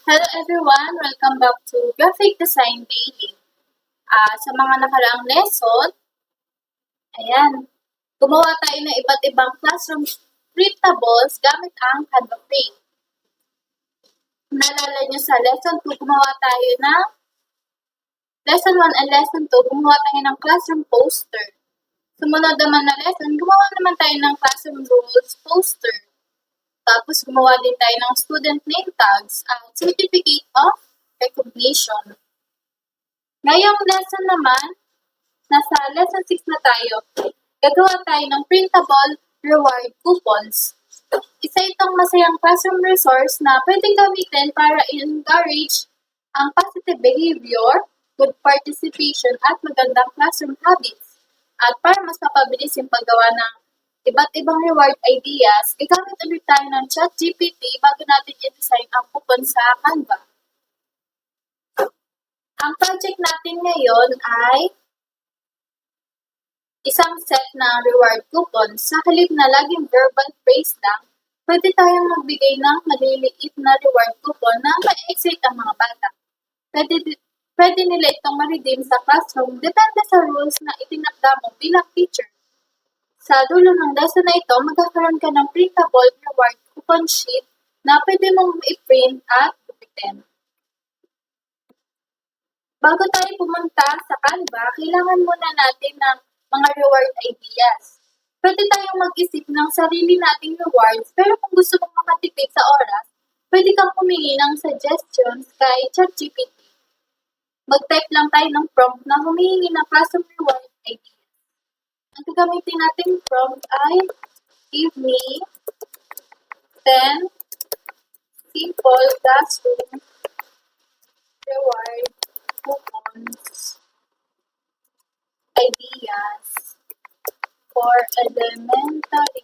Hello everyone! Welcome back to Graphic Design Daily. Sa mga nakaraang lesson, ayan, gumawa tayo ng iba't ibang classroom printables gamit ang Canva Frame. Naalala nyo sa lesson 2, gumawa tayo ng lesson 1 and lesson 2, gumawa tayo ng classroom poster. Sumunod naman na lesson, gumawa naman tayo ng classroom rules poster. Tapos gumawa din tayo ng student name tags at certificate of recognition. Ngayong lesson naman, nasa lesson 6 na tayo. Gagawa tayo ng printable reward coupons. Isa itong masayang classroom resource na pwedeng gamitin para i-encourage ang positive behavior, good participation, at magandang classroom habits. At para mas mapabilis yung paggawa ng iba't ibang reward ideas, gagamit ulit tayo ng ChatGPT bago natin i-design ang coupon sa Canva. Ang project natin ngayon ay isang set ng reward coupon. Sa halip na laging verbal phrase lang, pwede tayong magbigay ng maliliit na reward coupon na ma-excite ang mga bata. Pwede nila itong ma-redeem sa classroom depende sa rules na itinakda mo bilang teacher. Sa dulo ng lesson na ito, magkakaroon ka ng printable reward coupon sheet na pwede mong i-print at gupitin. Bago tayo pumunta sa Canva, kailangan muna natin ng mga reward ideas. Pwede tayong mag-isip ng sarili nating rewards, pero kung gusto mong makatipid sa oras, pwede kang humingi ng suggestions kay ChatGPT. Mag-type lang tayo ng prompt na humihingi ng classroom reward ideas. Ang gagamitin nating prompt ay, give me 10 simple classroom reward coupons ideas for elementary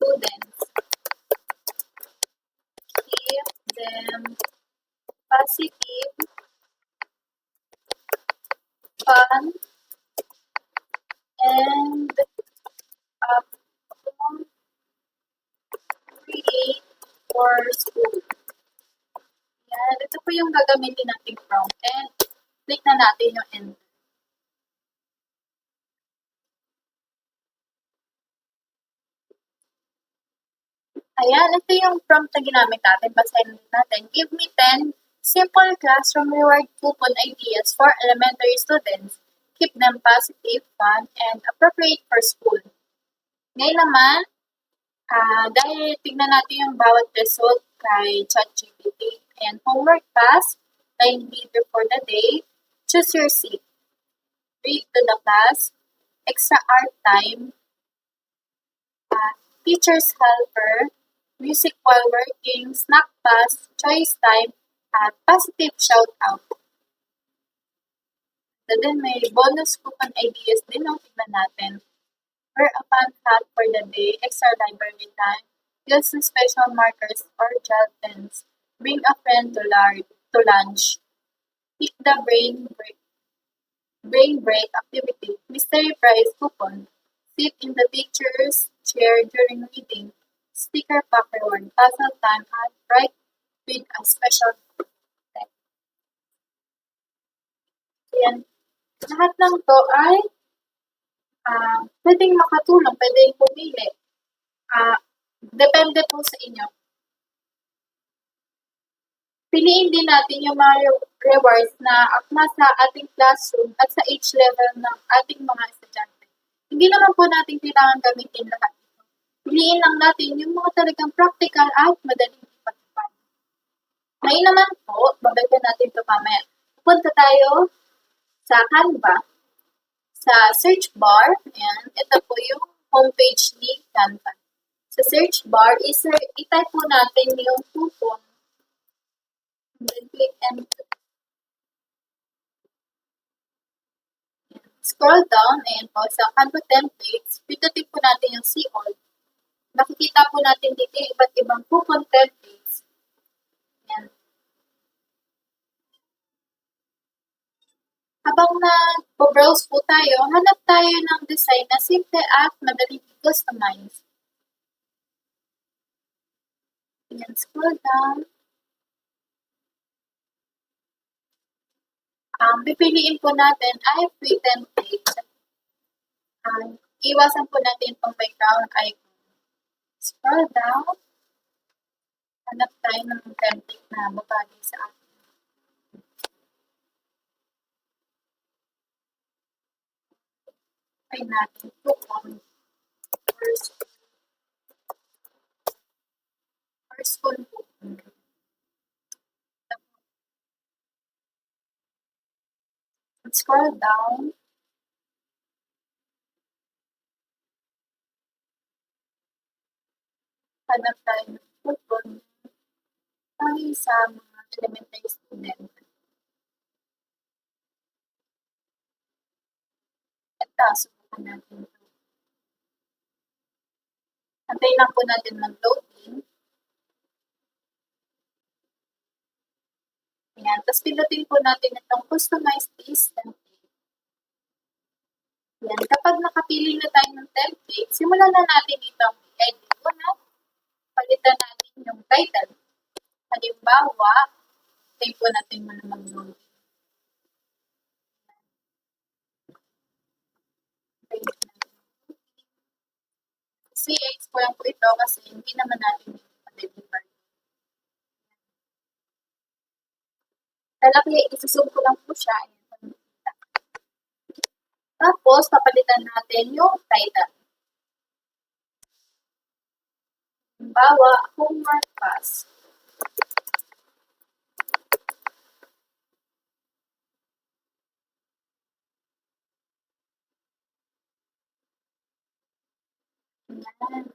students. Keep them positive, fun, and appropriate for school. Yan, ito po yung gagamitin nating prompt and click na natin yung enter. Ayan, ito yung prompt na ginamit natin. Basahin natin. Give me 10 simple classroom reward coupon ideas for elementary students. Keep them positive, fun, and appropriate for school. Ngayon naman, dahil tignan natin yung bawat result kay ChatGPT. And homework task, line leader for the day, choose your seat, read to the class, extra art time, teacher's helper, music while working, snack pass, choice time, at positive shout-out. And then may bonus coupon ideas din, tignan natin. Wear a fun hat for the day, extra library time, use some special markers or gel pens, bring a friend to lunch, pick the brain break activity, mystery prize coupon, sit in the teacher's chair during reading, sticker pack reward, puzzle time, and write with a special text. Yan. Lahat ng to ay pwedeng makatulong, pwedeng pumili. Depende po sa inyo. Piliin din natin yung mga rewards na akma sa ating classroom at sa age level ng ating mga estudyante. Hindi naman po natin kailangan gamitin lahat ito. Piliin lang natin yung mga talagang practical at madaling ipatupad. Ngayon naman po, babagyan natin ito mamaya. Punta tayo sa Canva. Sa search bar, and ito po yung homepage ni Canva. Sa search bar, i-type po natin yung coupon. Then click enter. Scroll down, ayan po, sa Canva templates, pindutin po natin yung see all. Makikita po natin dito yung iba't ibang coupon templates. Ayan. Habang nag-browse po tayo, hanap tayo ng design na simple at madaling i-customize. Ayan, scroll down. Pipiliin po natin ay free template. Iwasan po natin itong background icon. Scroll down. Hanap tayo ng template na babagay sa atin. Try natin po on first school book. Scroll down. Hanap tayo ng coupon ay sa mga elementary student. Ito, subukan natin ito. Antayin lang po natin mag-loading. Ayan. Tapos pinutin po natin itong customize this template. Ayan. Kapag nakapili na tayo ng template, simulan na natin itong edit po na. Palitan natin yung title. Halimbawa, tayo po natin muna mag-loading. CX ko lang po ito kasi hindi naman natin ma-deliver. Lalaki, isusog ko lang po siya. Tapos, papalitan natin yung title. Halimbawa, homework pass. Ayan.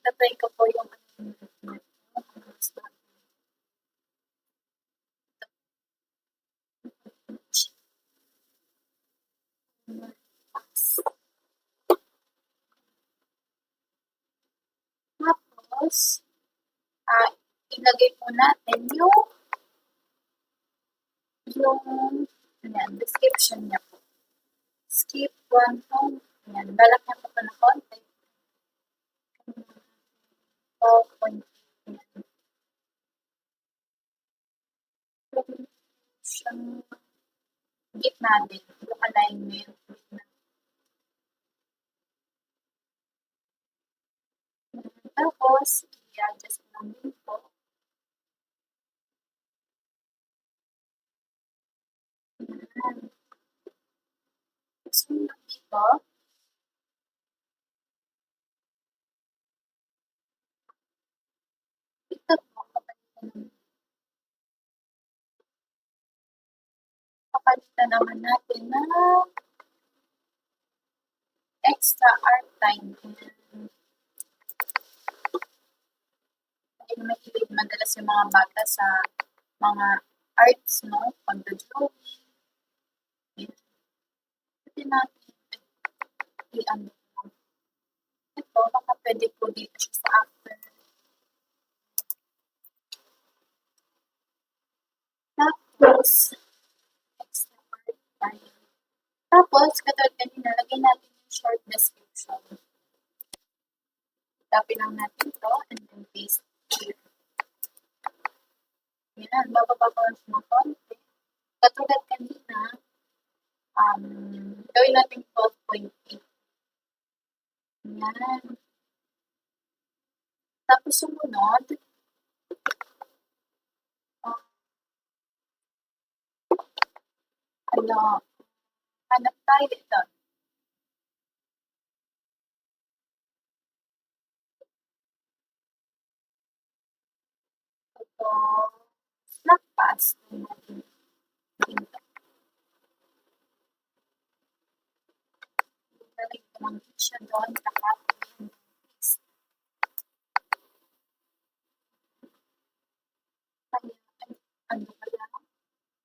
Tatry ko po yung tapos, ilagay po natin yung description niya po. Skip one home. Ayan, balak niya po na konti. 12.8. Siyang gitna din. Yung alignment. Tapos, i-adjust lang din po. Ayan. Sunod dito. Ito po, papalitan naman natin na extra art time. Dahil mahilig madalas yung mga bata sa mga arts, no? Pagdodrawing. Pwede natin i-ano. Ito, baka pwede po dito siya sa after. Tapos, extra art time. Tapos, katulad kanina, lagay natin yung short description. Copy lang natin ito and then paste here. Yan, bababa ko lang ng konti. Katulad kanina, gawin natin 12.8. Yan. Tapos sumunod, hanap tayo ito. Ito, slack pass. Lalagay ko lang siya doon, nakapin. Ano kaya?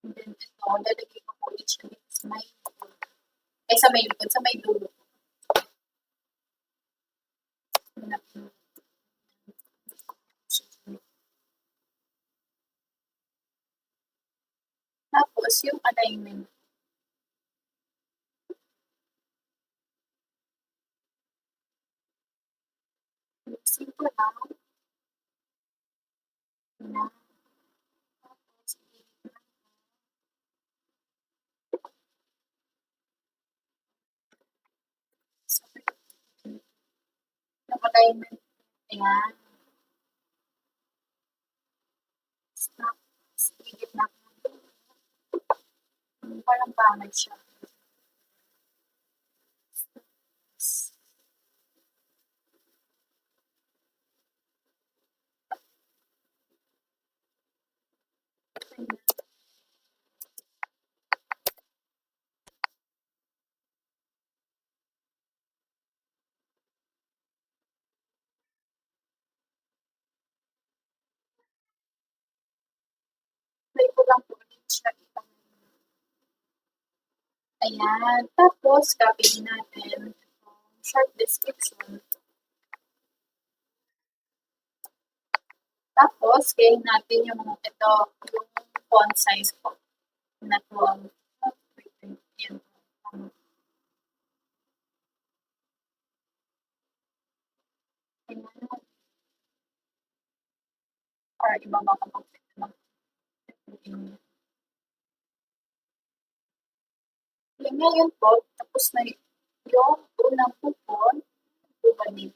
And then ito, lalagay ko ulit siya dito sa may likod. Sa may likod, sa may dulo. Tapos, yung alignment. Ayusin ko lang. Ayan. Tapos, nakalagay na. Ayan. Stop. Sigit na. Parang pangit siya. Play ko lang po ulit siya. Ayan. Tapos, copy din natin short description. Tapos, gayin natin yung font size po na 12. Ayan. Ayan. Or ibaba ko po. Yan ngayon po, tapos na yung unang coupon. Bumalik.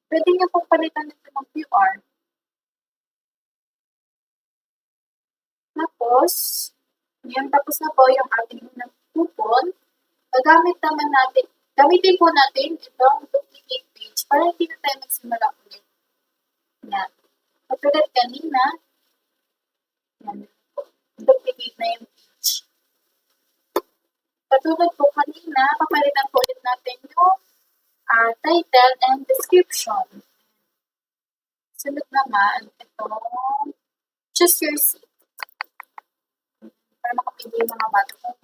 Pwede niyo pong palitan ito ng QR. Tapos, yan, tapos na po yung ating unang coupon. Gamitin po natin itong duplicate page para hindi na tayo magsimula ulit. Yan. Katulad kanina, yan, duplicate na yung page. Katulad po kanina, papalitan po ulit natin yung title and description. Sunod naman, itong choose your seat. Para makapili yung mga bata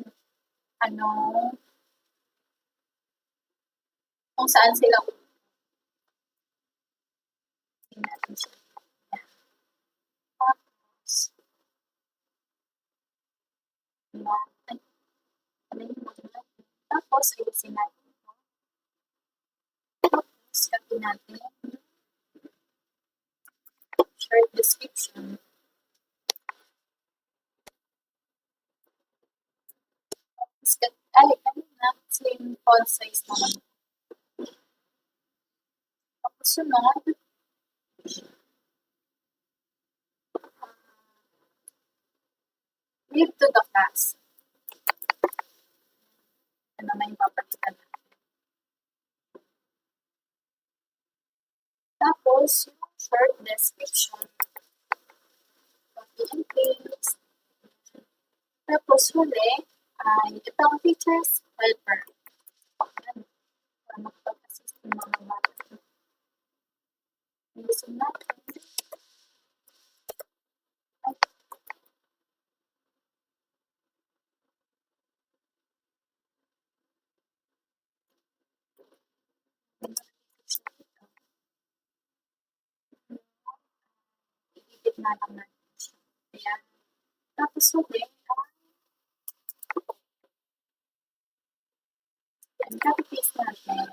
kung saan sila natin siya. Tapos, ayusin natin ito. Tapos, copy natin short description. Kanina, same font size naman. Tapos, sunod, leave to the class. Ano naman yung papalitan natin. Tapos, yung short description. Copy and paste. Tapos, huli, ay itong teacher's helper. Ayan. Para makapag-assist yung mga bata. Ayusin natin. Ikikit na lang natin siya. Ayan. Tapos huli, yan, copy-paste natin.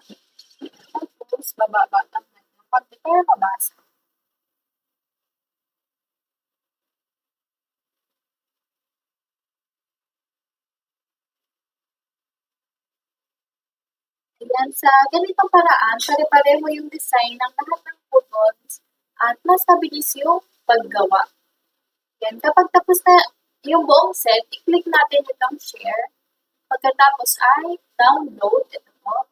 Tapos, bababa lang natin. Pag di tayo mabasa. Ayan, sa ganitong paraan, pare-pareho yung design ng lahat ng coupons at mas mabilis yung paggawa. Yan, kapag tapos na yung buong set, i-click natin itong share. Pagkatapos ay download. Ito po.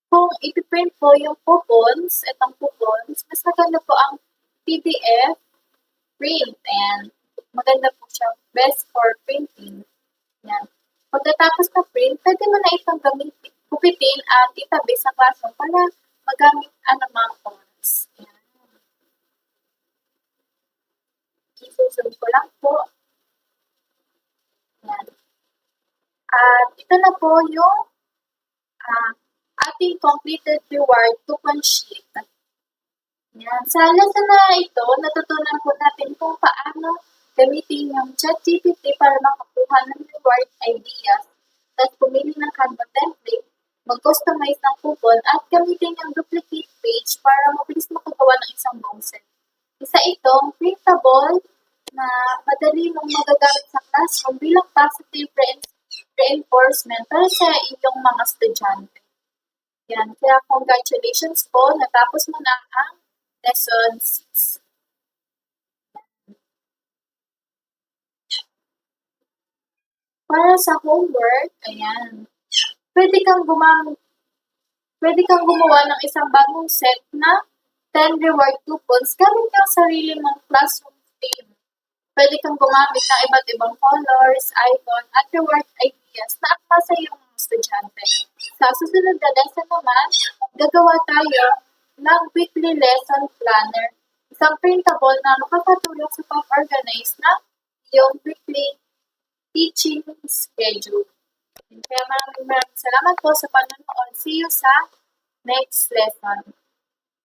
Kung ipiprint po yung coupons, itong coupons, mas maganda po ang PDF print. And maganda po siya. Best for printing. Yan. Pagkatapos na print, pwede mo na itong gupitin at itabi sa classroom para magamit anumang oras. Yan. Isusunod ko lang po. Yan. At ito na po yung ating completed reward coupon sheet. Yan. Sa lesson na ito, natutunan po natin kung paano gamitin yung ChatGPT para makakuha ng reward ideas Tapos pumili ng Canva template, mag-customize ng coupon at gamitin yung duplicate page para mabilis makagawa ng isang buong set. Isa itong printable na madali mong magagamit sa classroom bilang positive reinforcement para sa iyong mga estudyante. Yan. Kaya congratulations po, natapos mo na ang lesson 6. Para sa homework, ayan, pwede kang gumawa ng isang bagong set na 10 reward coupons gamit yung sarili mong classroom theme. Pwede kang gumamit ng iba't ibang colors, icon, at reward ideas na akma sa iyong mga estudyante. Sa susunod na lesson naman, gagawa tayo ng weekly lesson planner, isang printable na makakatulong sa pag-organize ng iyong weekly teaching schedule. Kaya maraming salamat po sa panonood. See you sa next lesson.